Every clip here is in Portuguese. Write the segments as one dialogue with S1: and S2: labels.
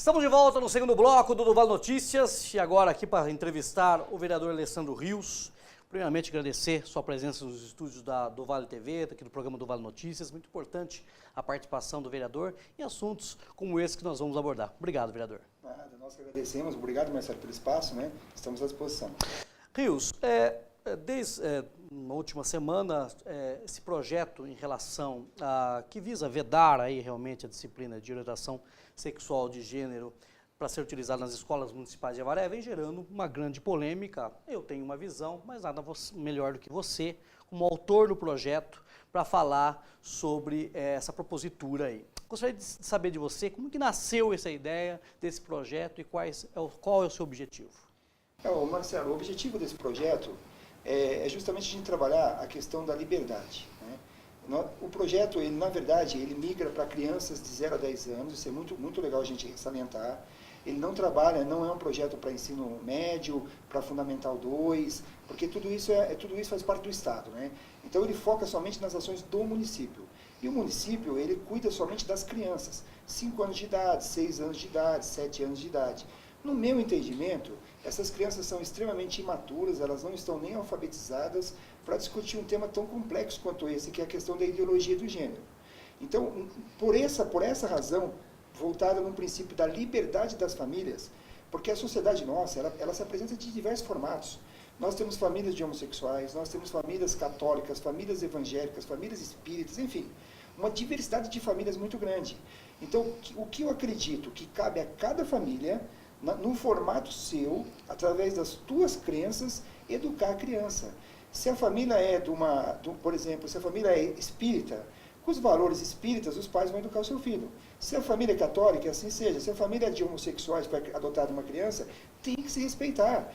S1: Estamos de volta no segundo bloco do Vale Notícias e agora aqui para entrevistar o vereador Alessandro Rios. Primeiramente agradecer sua presença nos estúdios do Vale TV, aqui do programa do Vale Notícias. Muito importante a participação do vereador em assuntos como esse que nós vamos abordar. Obrigado, vereador.
S2: Nada, nós que agradecemos. Obrigado, Marcelo, pelo espaço, né? Estamos à disposição.
S1: Rios, desde uma última semana, esse projeto em relação a que visa vedar aí realmente a disciplina de orientação sexual de gênero para ser utilizada nas escolas municipais de Avaré vem gerando uma grande polêmica. Eu tenho uma visão, mas nada melhor do que você, como autor do projeto, para falar sobre essa propositura aí. Gostaria de saber de você como que nasceu essa ideia desse projeto e qual é o seu objetivo.
S2: Marcelo, o objetivo desse projeto é justamente a gente trabalhar a questão da liberdade, né? O projeto, ele, na verdade, ele migra para crianças de 0 a 10 anos, isso é muito legal a gente salientar. Ele não trabalha, não é um projeto para ensino médio, para Fundamental 2, porque tudo isso faz parte do Estado, né? Então ele foca somente nas ações do município. E o município, ele cuida somente das crianças, 5 anos de idade, 6 anos de idade, 7 anos de idade. No meu entendimento, essas crianças são extremamente imaturas, elas não estão nem alfabetizadas para discutir um tema tão complexo quanto esse, que é a questão da ideologia do gênero. Então, por essa razão, voltada no princípio da liberdade das famílias, porque a sociedade nossa, ela se apresenta de diversos formatos. Nós temos famílias de homossexuais, nós temos famílias católicas, famílias evangélicas, famílias espíritas, enfim, uma diversidade de famílias muito grande. Então, o que eu acredito que cabe a cada família, no formato seu, através das tuas crenças, educar a criança. Se a família por exemplo, se a família é espírita, com os valores espíritas, os pais vão educar o seu filho. Se a família é católica, assim seja. Se a família é de homossexuais para adotar uma criança, tem que se respeitar.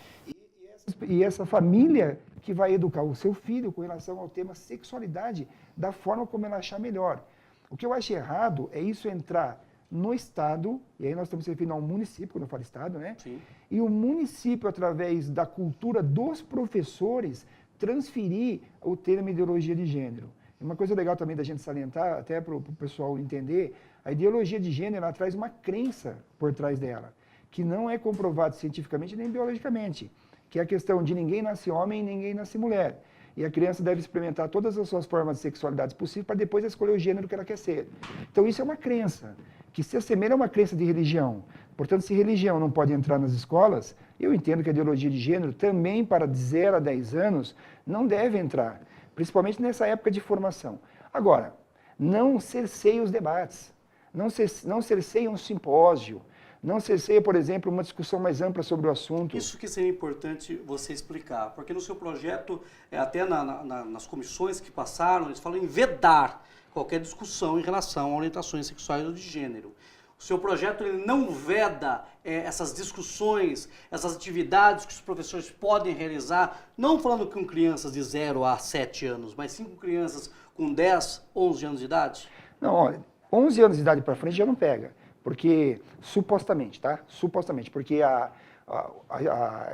S2: E essa família que vai educar o seu filho com relação ao tema sexualidade, da forma como ela achar melhor. O que eu acho errado é isso entrar no Estado, e aí nós estamos se referindo ao município, quando eu falo Estado, né? Sim. E o município, através da cultura dos professores, transferir o termo ideologia de gênero. Uma coisa legal também da gente salientar, até para o pessoal entender, a ideologia de gênero, ela traz uma crença por trás dela, que não é comprovado cientificamente nem biologicamente, que é a questão de ninguém nasce homem e ninguém nasce mulher. E a criança deve experimentar todas as suas formas de sexualidade possíveis para depois escolher o gênero que ela quer ser. Então isso é uma crença, que se assemelha a uma crença de religião. Portanto, se religião não pode entrar nas escolas, eu entendo que a ideologia de gênero também para de 0 a 10 anos não deve entrar, principalmente nessa época de formação. Agora, não cerceie os debates, não cerceie um simpósio, não cerceia, por exemplo, uma discussão mais ampla sobre o assunto.
S1: Isso que seria importante você explicar, porque no seu projeto, até nas comissões que passaram, eles falam em vedar qualquer discussão em relação a orientações sexuais ou de gênero. O seu projeto ele não veda essas discussões, essas atividades que os professores podem realizar, não falando com crianças de 0 a 7 anos, mas sim com crianças com 10, 11 anos de idade?
S2: Não, olha, 11 anos de idade para frente já não pega. Porque, supostamente, tá? Supostamente, porque a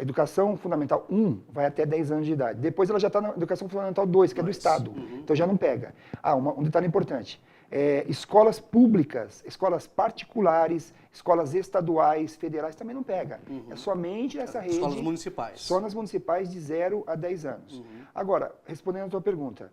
S2: educação fundamental 1 vai até 10 anos de idade. Depois ela já está na educação fundamental 2, que é do Estado. Então já não pega. Um detalhe importante. Escolas públicas, escolas particulares, escolas estaduais, federais também não pega. É somente essa rede.
S1: Escolas municipais.
S2: Só nas municipais de 0 a 10 anos. Agora, respondendo a tua pergunta.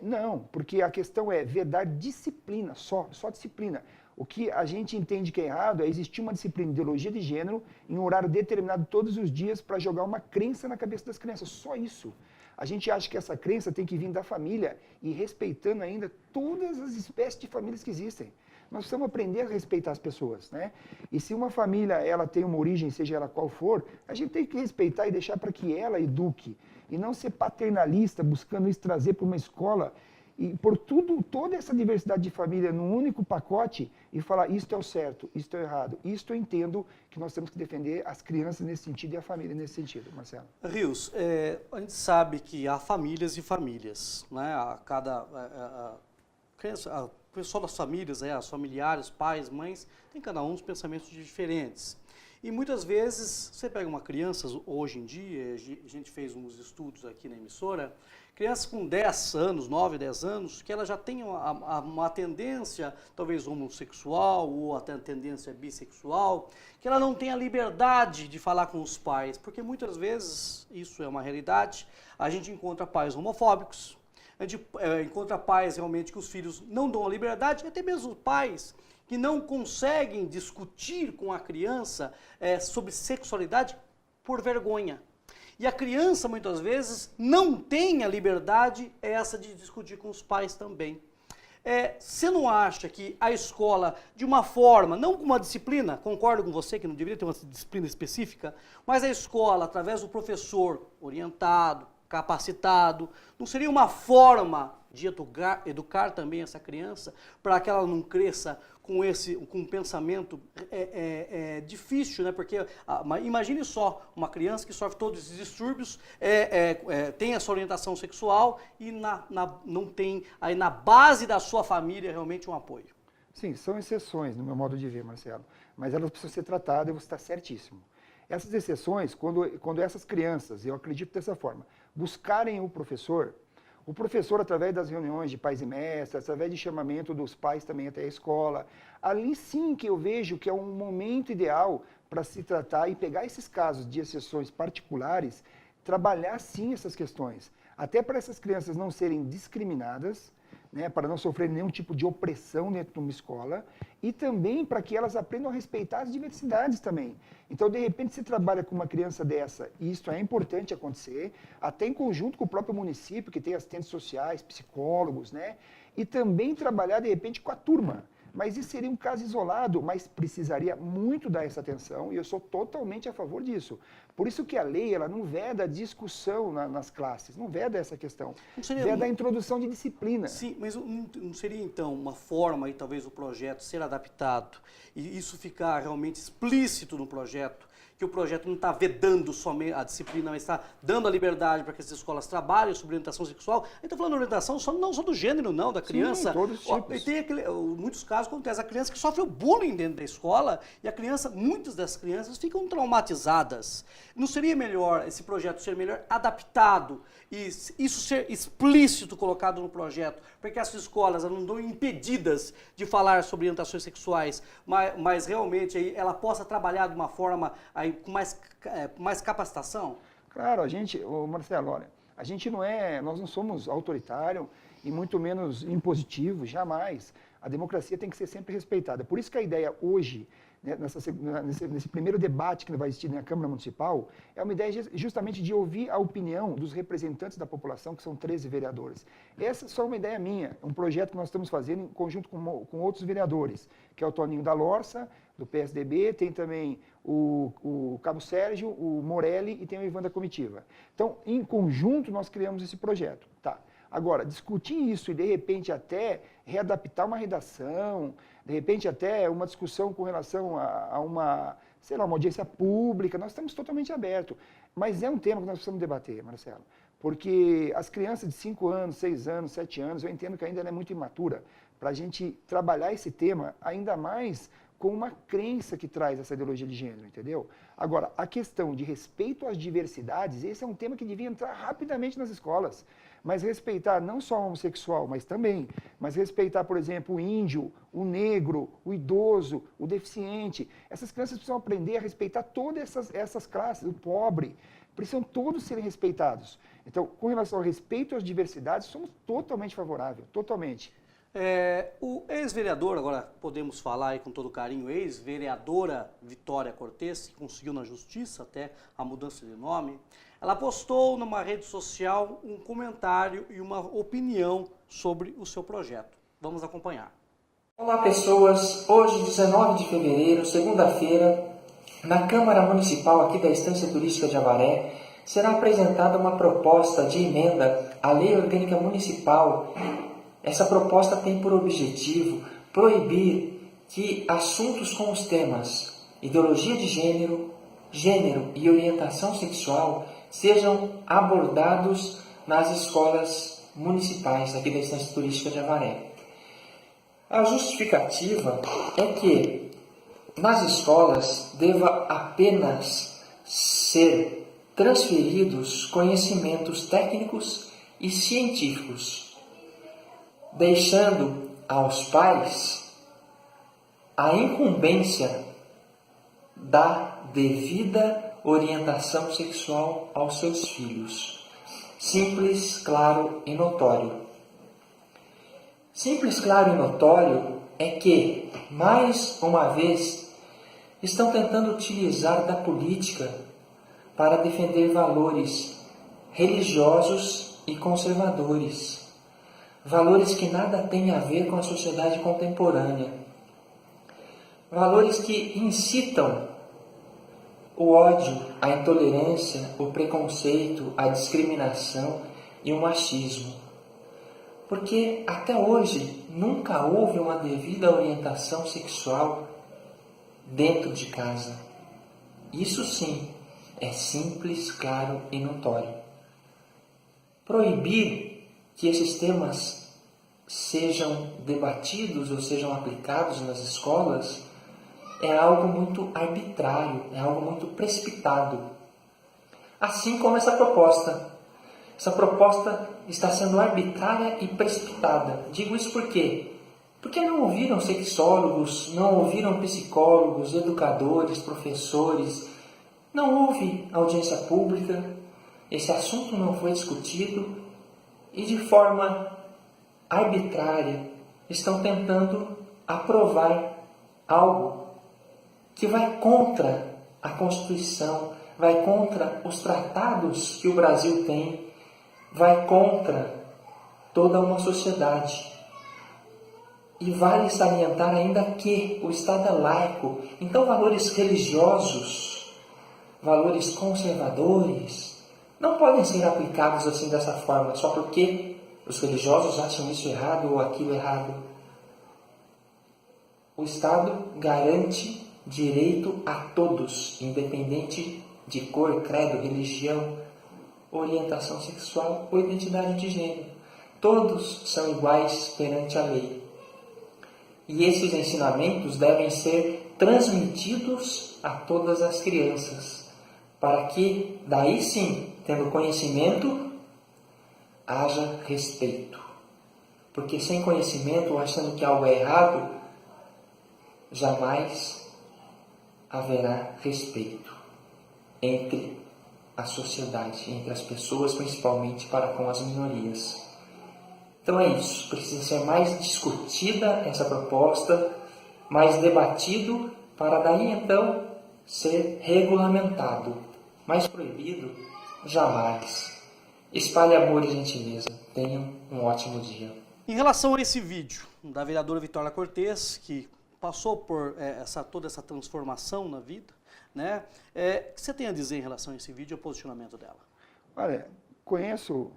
S2: Não, porque a questão é vedar disciplina, só disciplina. O que a gente entende que é errado é existir uma disciplina de ideologia de gênero em um horário determinado todos os dias para jogar uma crença na cabeça das crianças, só isso. A gente acha que essa crença tem que vir da família e respeitando ainda todas as espécies de famílias que existem. Nós precisamos aprender a respeitar as pessoas, né? E se uma família ela tem uma origem, seja ela qual for, a gente tem que respeitar e deixar para que ela eduque e não ser paternalista buscando isso trazer para uma escola e por toda essa diversidade de família num único pacote e falar isto é o certo, isto é o errado. Isto eu entendo que nós temos que defender as crianças nesse sentido e a família nesse sentido, Marcelo.
S1: Rios, a gente sabe que há famílias e famílias, né? O pessoal das famílias, os familiares, pais, mães, tem cada um os pensamentos diferentes. E muitas vezes, você pega uma criança, hoje em dia, a gente fez uns estudos aqui na emissora, crianças com 10 anos, 9, 10 anos, que ela já tem uma tendência, talvez homossexual, ou até tendência bissexual, que ela não tem a liberdade de falar com os pais, porque muitas vezes, isso é uma realidade, a gente encontra pais homofóbicos, a gente encontra pais realmente que os filhos não dão a liberdade, e até mesmo pais que não conseguem discutir com a criança sobre sexualidade por vergonha. E a criança, muitas vezes, não tem a liberdade essa de discutir com os pais também. Você não acha que a escola, de uma forma, não com uma disciplina, concordo com você que não deveria ter uma disciplina específica, mas a escola, através do professor orientado, capacitado, não seria uma forma de educar também essa criança para que ela não cresça com um pensamento difícil, né? Porque imagine só uma criança que sofre todos esses distúrbios, tem essa orientação sexual e não tem aí na base da sua família realmente um apoio.
S2: Sim, são exceções no meu modo de ver, Marcelo, mas elas precisam ser tratadas e você está certíssimo. Essas exceções, quando essas crianças, eu acredito dessa forma, buscarem o professor, através das reuniões de pais e mestres, através de chamamento dos pais também até a escola, ali sim que eu vejo que é um momento ideal para se tratar e pegar esses casos de exceções particulares, trabalhar sim essas questões, até para essas crianças não serem discriminadas, né, para não sofrer nenhum tipo de opressão dentro de uma escola, e também para que elas aprendam a respeitar as diversidades também. Então, de repente, você trabalha com uma criança dessa, e isso é importante acontecer, até em conjunto com o próprio município, que tem assistentes sociais, psicólogos, né, e também trabalhar, de repente, com a turma. Mas isso seria um caso isolado, mas precisaria muito dar essa atenção, e eu sou totalmente a favor disso. Por isso que a lei, ela não veda discussão nas classes, não veda essa questão. Veda a introdução de disciplina.
S1: Sim, mas não seria então uma forma aí talvez o projeto ser adaptado e isso ficar realmente explícito no projeto, que o projeto não está vedando somente a disciplina, mas está dando a liberdade para que as escolas trabalhem sobre orientação sexual. A gente está falando de orientação não só do gênero, não, da criança.
S2: Sim, todos os tipos.
S1: E tem muitos casos acontece a criança que sofre o bullying dentro da escola e muitas das crianças ficam traumatizadas. Não seria melhor esse projeto ser melhor adaptado e isso ser explícito colocado no projeto, porque as escolas não estão impedidas de falar sobre orientações sexuais, mas realmente aí ela possa trabalhar de uma forma aí, com mais capacitação?
S2: Claro, Marcelo, olha, nós não somos autoritário e muito menos impositivo, jamais. A democracia tem que ser sempre respeitada. Por isso que a ideia hoje, né, nesse primeiro debate que vai existir na Câmara Municipal, é uma ideia justamente de ouvir a opinião dos representantes da população, que são 13 vereadores. Essa é só uma ideia minha, um projeto que nós estamos fazendo em conjunto com outros vereadores, que é o Toninho da Lorça, do PSDB, tem também o Cabo Sérgio, o Morelli e tem o Ivan da Comitiva. Então, em conjunto, nós criamos esse projeto. Tá. Agora, discutir isso e, de repente, até readaptar uma redação, de repente, até uma discussão com relação a uma audiência pública, nós estamos totalmente abertos. Mas é um tema que nós precisamos debater, Marcelo, porque as crianças de 5 anos, 6 anos, 7 anos, eu entendo que ainda ela é muito imatura para a gente trabalhar esse tema, ainda mais com uma crença que traz essa ideologia de gênero, entendeu? Agora, a questão de respeito às diversidades, esse é um tema que devia entrar rapidamente nas escolas. Mas respeitar não só o homossexual, mas respeitar, por exemplo, o índio, o negro, o idoso, o deficiente. Essas crianças precisam aprender a respeitar todas essas classes, o pobre. Precisam todos serem respeitados. Então, com relação ao respeito às diversidades, somos totalmente favoráveis, totalmente.
S1: O ex-vereador, agora podemos falar aí com todo carinho, ex-vereadora Vitória Cortes, que conseguiu na justiça até a mudança de nome, ela postou numa rede social um comentário e uma opinião sobre o seu projeto. Vamos acompanhar.
S3: Olá pessoas, hoje 19 de fevereiro, segunda-feira, na Câmara Municipal aqui da Estância Turística de Avaré, será apresentada uma proposta de emenda à Lei Orgânica Municipal. Essa proposta tem por objetivo proibir que assuntos com os temas ideologia de gênero e orientação sexual sejam abordados nas escolas municipais aqui da Estância Turística de Avaré. A justificativa é que nas escolas deva apenas ser transferidos conhecimentos técnicos e científicos, deixando aos pais a incumbência da devida orientação sexual aos seus filhos. Simples, claro e notório. Simples, claro e notório é que, mais uma vez, estão tentando utilizar da política para defender valores religiosos e conservadores, valores que nada têm a ver com a sociedade contemporânea, valores que incitam o ódio, a intolerância, o preconceito, a discriminação e o machismo. Porque até hoje nunca houve uma devida orientação sexual dentro de casa. Isso sim é simples, claro e notório. Proibir que esses temas sejam debatidos ou sejam aplicados nas escolas é algo muito arbitrário, é algo muito precipitado. Assim como essa proposta. Essa proposta está sendo arbitrária e precipitada. Digo isso por quê? Porque não ouviram sexólogos, não ouviram psicólogos, educadores, professores, não houve audiência pública, esse assunto não foi discutido e de forma arbitrária estão tentando aprovar algo que vai contra a Constituição, vai contra os tratados que o Brasil tem, vai contra toda uma sociedade. E vale salientar ainda que o Estado é laico, então valores religiosos, valores conservadores, não podem ser aplicados assim dessa forma, só porque os religiosos acham isso errado ou aquilo errado. O Estado garante direito a todos, independente de cor, credo, religião, orientação sexual ou identidade de gênero. Todos são iguais perante a lei. E esses ensinamentos devem ser transmitidos a todas as crianças, para que, daí sim, tendo conhecimento, haja respeito. Porque sem conhecimento, achando que algo é errado, jamais haverá respeito entre a sociedade, entre as pessoas, principalmente para com as minorias. Então é isso, precisa ser mais discutida essa proposta, mais debatido, para daí então ser regulamentado. Mais proibido, jamais. Espalhe amor e gentileza. Tenham um ótimo dia.
S1: Em relação a esse vídeo da vereadora Vitória Cortes, que passou por toda essa transformação na vida, né? O que você tem a dizer em relação a esse vídeo e o posicionamento dela?
S2: Olha, conheço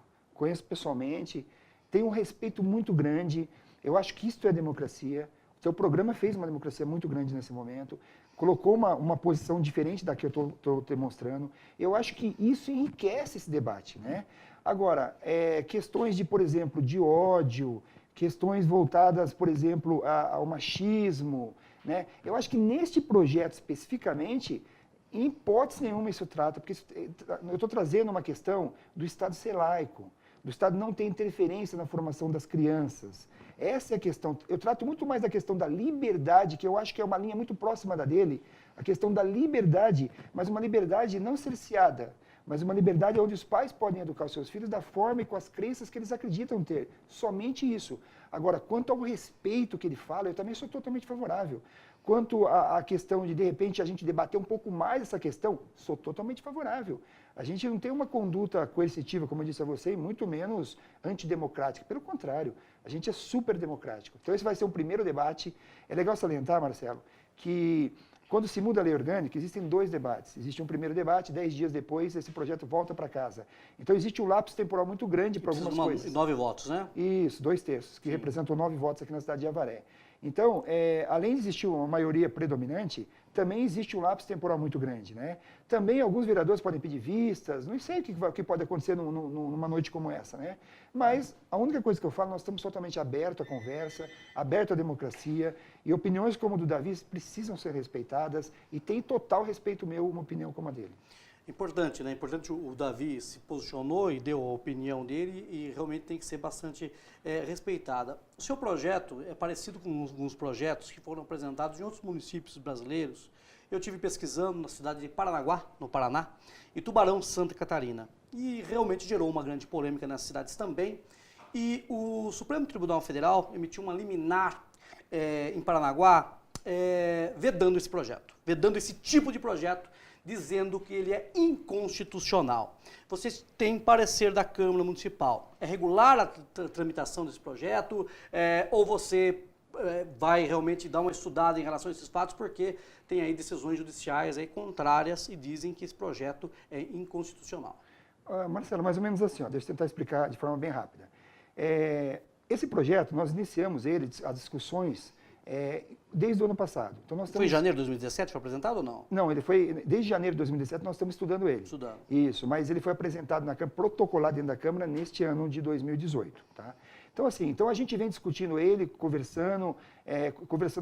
S2: pessoalmente, tenho um respeito muito grande, eu acho que isto é democracia. O seu programa fez uma democracia muito grande nesse momento, colocou uma posição diferente da que eu estou demonstrando. Eu acho que isso enriquece esse debate, né? Agora, questões de, por exemplo, de ódio, questões voltadas, por exemplo, ao machismo, né? Eu acho que neste projeto especificamente, em hipótese nenhuma isso trata, porque eu estou trazendo uma questão do Estado ser laico, do Estado não ter interferência na formação das crianças. Essa é a questão. Eu trato muito mais da questão da liberdade, que eu acho que é uma linha muito próxima da dele, a questão da liberdade, mas uma liberdade não cerceada, mas uma liberdade onde os pais podem educar os seus filhos da forma e com as crenças que eles acreditam ter. Somente isso. Agora, quanto ao respeito que ele fala, eu também sou totalmente favorável. Quanto à questão de repente, a gente debater um pouco mais essa questão, sou totalmente favorável. A gente não tem uma conduta coercitiva, como eu disse a você, e muito menos antidemocrática. Pelo contrário, a gente é super democrático. Então, esse vai ser um primeiro debate. É legal salientar, Marcelo, que quando se muda a lei orgânica, existem 2 debates. Existe um primeiro debate, 10 dias depois, esse projeto volta para casa. Então, existe um lapso temporal muito grande para algumas coisas.
S1: 9 votos, né?
S2: Isso, 2/3, que representam 9 votos aqui na cidade de Avaré. Então, além de existir uma maioria predominante, também existe um lapso temporal muito grande, né? Também alguns vereadores podem pedir vistas, não sei o que pode acontecer numa noite como essa, né? Mas a única coisa que eu falo, nós estamos totalmente abertos à conversa, abertos à democracia, e opiniões como a do Davi precisam ser respeitadas, e tem total respeito meu uma opinião como a dele.
S1: Importante, né? Importante, o Davi se posicionou e deu a opinião dele e realmente tem que ser bastante respeitada. O seu projeto é parecido com alguns projetos que foram apresentados em outros municípios brasileiros. Eu tive pesquisando na cidade de Paranaguá, no Paraná, e Tubarão, Santa Catarina. E realmente gerou uma grande polêmica nas cidades também. E o Supremo Tribunal Federal emitiu uma liminar em Paranaguá vedando esse projeto, vedando esse tipo de projeto, dizendo que ele é inconstitucional. Vocês têm parecer da Câmara Municipal. É regular a tramitação desse projeto ou você vai realmente dar uma estudada em relação a esses fatos, porque tem aí decisões judiciais aí contrárias e dizem que esse projeto é inconstitucional?
S2: Marcelo, mais ou menos assim, deixa eu tentar explicar de forma bem rápida. Esse projeto, nós iniciamos as discussões desde o ano passado. Então, nós
S1: Foi em janeiro de 2017, foi apresentado ou não?
S2: Não, ele foi, desde janeiro de 2017 nós estamos estudando ele.
S1: Estudando.
S2: Isso, mas ele foi apresentado na Câmara, protocolado dentro da Câmara neste ano de 2018, tá? Então, assim, a gente vem discutindo ele, conversando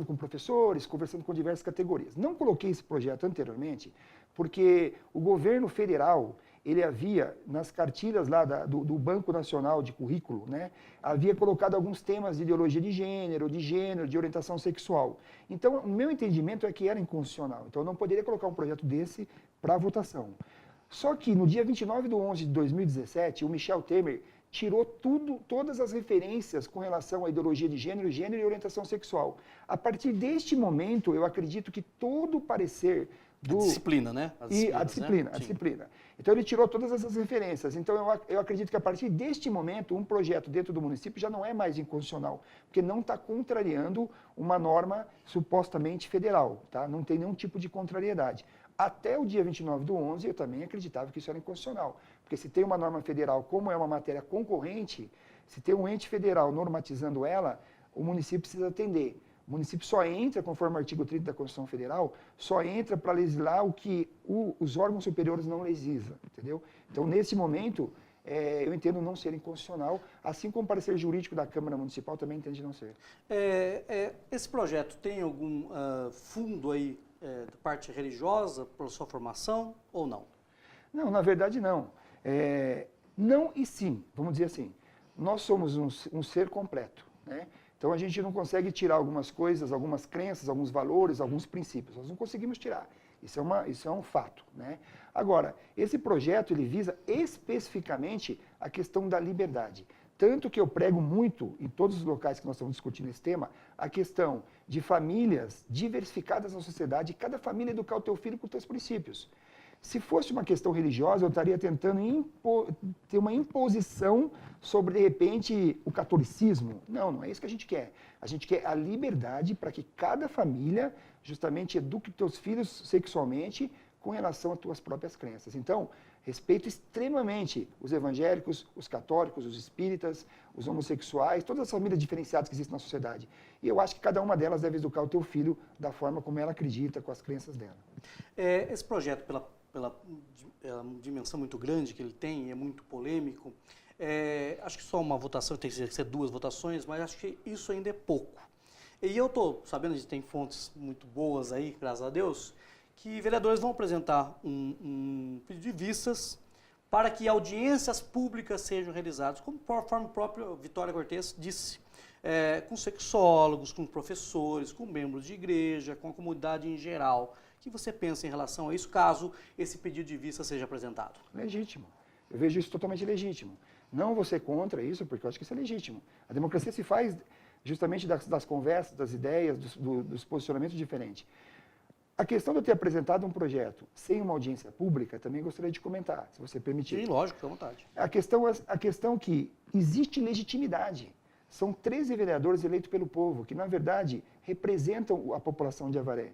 S2: com professores, conversando com diversas categorias. Não coloquei esse projeto anteriormente, porque o governo federal, ele havia, nas cartilhas lá do Banco Nacional de Currículo, né, havia colocado alguns temas de ideologia de gênero, de orientação sexual. Então, o meu entendimento é que era inconstitucional. Então, eu não poderia colocar um projeto desse para votação. Só que, no dia 29/11/2017, o Michel Temer tirou todas as referências com relação à ideologia de gênero e orientação sexual. A partir deste momento, eu acredito que todo o parecer
S1: A disciplina, né?
S2: A disciplina. Então, ele tirou todas essas referências. Então, eu acredito que a partir deste momento, um projeto dentro do município já não é mais inconstitucional, porque não está contrariando uma norma supostamente federal, tá? Não tem nenhum tipo de contrariedade. Até o dia 29/11, eu também acreditava que isso era inconstitucional, porque se tem uma norma federal, como é uma matéria concorrente, se tem um ente federal normatizando ela, o município precisa atender. O município só entra, conforme o artigo 30 da Constituição Federal, só entra para legislar o que os órgãos superiores não legislam, entendeu? Então, nesse momento, eu entendo não ser inconstitucional, assim como o parecer jurídico da Câmara Municipal também entende não ser.
S1: Esse projeto tem algum fundo aí da parte religiosa pela sua formação ou não?
S2: Não, na verdade não. Não e sim, vamos dizer assim. Nós somos um ser completo, né? Então, a gente não consegue tirar algumas coisas, algumas crenças, alguns valores, alguns princípios. Nós não conseguimos tirar. Isso é um fato, né? Agora, esse projeto, ele visa especificamente a questão da liberdade. Tanto que eu prego muito, em todos os locais que nós estamos discutindo esse tema, a questão de famílias diversificadas na sociedade, cada família educar o teu filho com os teus princípios. Se fosse uma questão religiosa, eu estaria tentando ter uma imposição sobre, de repente, o catolicismo. Não é isso que a gente quer. A gente quer a liberdade para que cada família justamente eduque teus filhos sexualmente com relação às tuas próprias crenças. Então, respeito extremamente os evangélicos, os católicos, os espíritas, os homossexuais, todas as famílias diferenciadas que existem na sociedade. E eu acho que cada uma delas deve educar o teu filho da forma como ela acredita, com as crenças dela.
S1: Esse projeto, pela dimensão muito grande que ele tem, é muito polêmico, acho que só uma votação, tem que ser 2 votações, mas acho que isso ainda é pouco. E eu estou sabendo, a gente tem fontes muito boas aí, graças a Deus, que vereadores vão apresentar um pedido de vistas para que audiências públicas sejam realizadas, conforme o próprio Vitória Cortes disse, com sexólogos, com professores, com membros de igreja, com a comunidade em geral. O que você pensa em relação a isso, caso esse pedido de vista seja apresentado?
S2: Legítimo. Eu vejo isso totalmente legítimo. Não vou ser contra isso, porque eu acho que isso é legítimo. A democracia se faz justamente das conversas, das ideias, dos posicionamentos diferentes. A questão de eu ter apresentado um projeto sem uma audiência pública, também gostaria de comentar, se você permitir.
S1: Sim, lógico, fica à vontade.
S2: A questão que existe legitimidade. São 13 vereadores eleitos pelo povo, que, na verdade, representam a população de Avaré.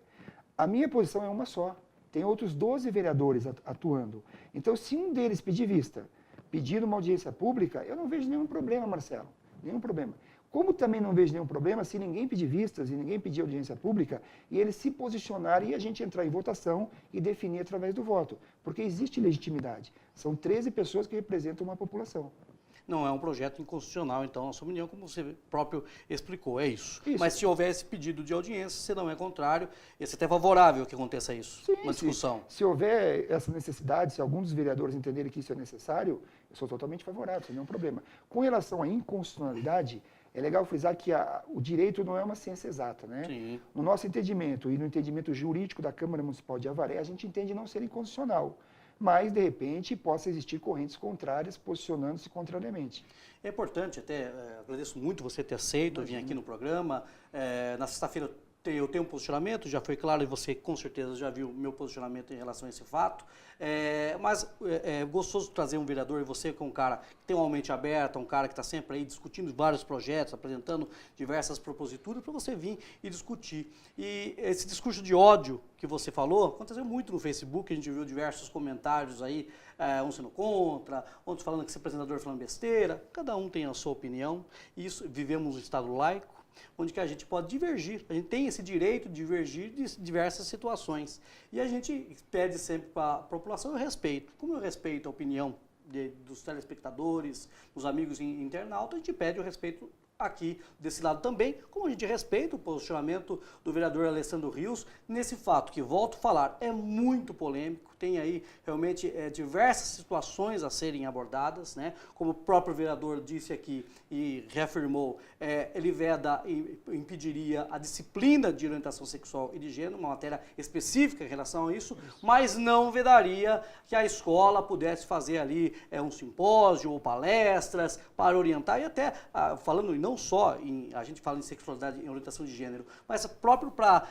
S2: A minha posição é uma só. Tem outros 12 vereadores atuando. Então, se um deles pedir vista, pedir uma audiência pública, eu não vejo nenhum problema, Marcelo. Nenhum problema. Como também não vejo nenhum problema se ninguém pedir vistas e ninguém pedir audiência pública e eles se posicionarem e a gente entrar em votação e definir através do voto. Porque existe legitimidade. São 13 pessoas que representam uma população.
S1: Não é um projeto inconstitucional, então, a sua opinião, como você próprio explicou, é isso.
S2: Isso.
S1: Mas se houver esse pedido de audiência, você não é contrário, e você é até favorável que aconteça isso,
S2: Sim,
S1: uma discussão.
S2: Se houver essa necessidade, se algum dos vereadores entenderem que isso é necessário, eu sou totalmente favorável, sem nenhum problema. Com relação à inconstitucionalidade, é legal frisar que o direito não é uma ciência exata, né?
S1: Sim.
S2: No nosso entendimento e no entendimento jurídico da Câmara Municipal de Avaré, a gente entende não ser inconstitucional. Mas, de repente, possa existir correntes contrárias posicionando-se contrariamente.
S1: É importante, até agradeço muito você ter aceito vir aqui no programa. Na sexta-feira eu tenho um posicionamento, já foi claro, e você com certeza já viu o meu posicionamento em relação a esse fato. Mas é gostoso trazer um vereador, e você que é um cara que tem uma mente aberta, um cara que está sempre aí discutindo vários projetos, apresentando diversas proposituras, para você vir e discutir. E esse discurso de ódio que você falou, aconteceu muito no Facebook, a gente viu diversos comentários aí, uns sendo contra, outros falando que esse apresentador falando besteira, cada um tem a sua opinião, e isso, vivemos um estado laico, onde que a gente pode divergir, a gente tem esse direito de divergir de diversas situações. E a gente pede sempre para a população o respeito. Como eu respeito a opinião dos telespectadores, dos amigos internautas, a gente pede o respeito aqui desse lado também, como a gente respeita o posicionamento do vereador Alessandro Rios nesse fato que, volto a falar, é muito polêmico, tem aí realmente diversas situações a serem abordadas, né? Como o próprio vereador disse aqui e reafirmou, ele veda e impediria a disciplina de orientação sexual e de gênero, uma matéria específica em relação a isso, mas não vedaria que a escola pudesse fazer ali um simpósio ou palestras para orientar e até, falando não só, a gente fala em sexualidade e orientação de gênero, mas próprio para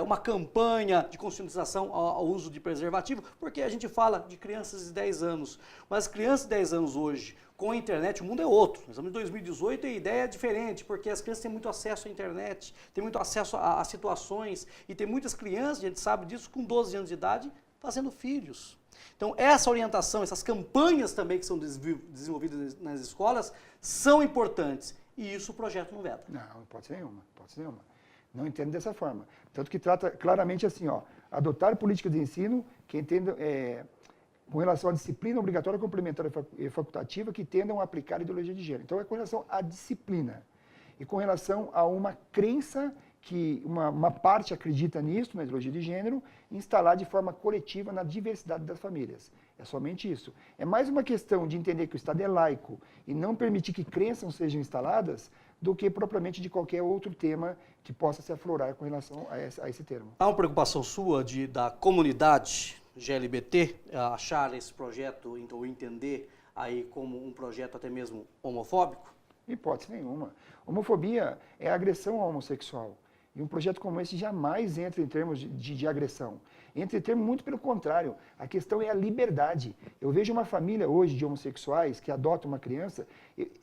S1: uma campanha de conscientização ao uso de preservativo, porque a gente fala de crianças de 10 anos, mas crianças de 10 anos hoje, com a internet, o mundo é outro. Nós estamos em 2018 e a ideia é diferente, porque as crianças têm muito acesso à internet, têm muito acesso a situações, e tem muitas crianças, a gente sabe disso, com 12 anos de idade, fazendo filhos. Então, essa orientação, essas campanhas também que são desenvolvidas nas escolas, são importantes. E isso o projeto não veta.
S2: Não pode ser nenhuma, Não entendo dessa forma. Tanto que trata claramente assim, adotar políticas de ensino que entendam, com relação à disciplina obrigatória, complementar e facultativa, que tendam a aplicar a ideologia de gênero. Então, é com relação à disciplina. E com relação a uma crença que uma parte acredita nisso, na ideologia de gênero, instalar de forma coletiva na diversidade das famílias. É somente isso. É mais uma questão de entender que o Estado é laico e não permitir que crenças sejam instaladas do que propriamente de qualquer outro tema que possa se aflorar com relação a esse termo.
S1: Há uma preocupação sua da comunidade GLBT achar esse projeto ou entender aí como um projeto até mesmo homofóbico?
S2: Hipótese nenhuma. Homofobia é agressão ao homossexual. E um projeto como esse jamais entra em termos de agressão. Entra em termos muito pelo contrário. A questão é a liberdade. Eu vejo uma família hoje de homossexuais que adota uma criança,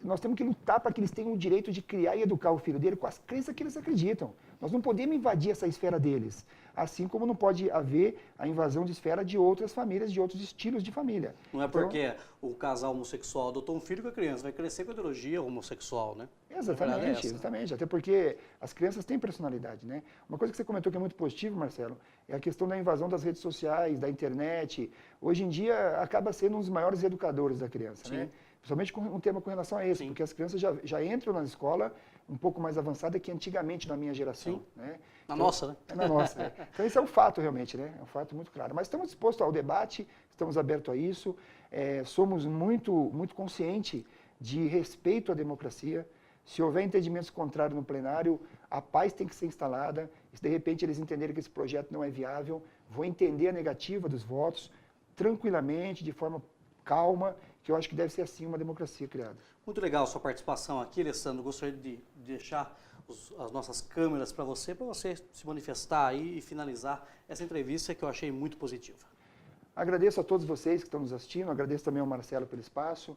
S2: nós temos que lutar para que eles tenham o direito de criar e educar o filho dele com as crenças que eles acreditam. Nós não podemos invadir essa esfera deles. Assim como não pode haver a invasão de esfera de outras famílias, de outros estilos de família.
S1: Não é porque o casal homossexual adotou um filho que a criança vai crescer com a ideologia homossexual, né?
S2: Exatamente. Até porque as crianças têm personalidade, né? Uma coisa que você comentou que é muito positivo, Marcelo, é a questão da invasão das redes sociais, da internet. Hoje em dia acaba sendo um dos maiores educadores da criança,
S1: Sim.
S2: né? Principalmente com um tema com relação a esse,
S1: Sim.
S2: porque as crianças já entram na escola um pouco mais avançada que antigamente na minha geração.
S1: Sim.
S2: Né?
S1: Na nossa, né?
S2: Na nossa. É. Então isso é um fato realmente, né? É um fato muito claro. Mas estamos dispostos ao debate, estamos abertos a isso, somos muito conscientes de respeito à democracia. Se houver entendimentos contrários no plenário, a paz tem que ser instalada. E se de repente eles entenderem que esse projeto não é viável, vão entender a negativa dos votos tranquilamente, de forma calma, que eu acho que deve ser assim uma democracia criada.
S1: Muito legal a sua participação aqui, Alessandro. Gostaria de deixar as nossas câmeras para você se manifestar aí e finalizar essa entrevista que eu achei muito positiva.
S2: Agradeço a todos vocês que estão nos assistindo, agradeço também ao Marcelo pelo espaço.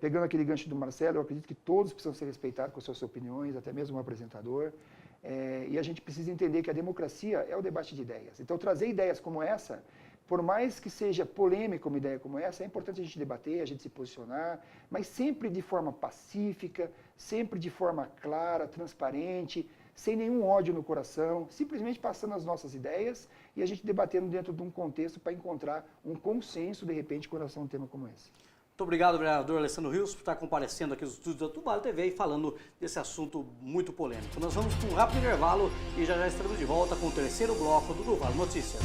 S2: Pegando aquele gancho do Marcelo, eu acredito que todos precisam ser respeitados com as suas opiniões, até mesmo o apresentador. E a gente precisa entender que a democracia é o debate de ideias. Então, trazer ideias como essa Por mais que seja polêmica uma ideia como essa, é importante a gente debater, a gente se posicionar, mas sempre de forma pacífica, sempre de forma clara, transparente, sem nenhum ódio no coração, simplesmente passando as nossas ideias e a gente debatendo dentro de um contexto para encontrar um consenso, de repente, com relação a um tema como esse.
S1: Muito obrigado, vereador Alessandro Rios, por estar comparecendo aqui nos estúdios da Tubarão TV e falando desse assunto muito polêmico. Nós vamos para um rápido intervalo e já estaremos de volta com o terceiro bloco do Tubarão Notícias.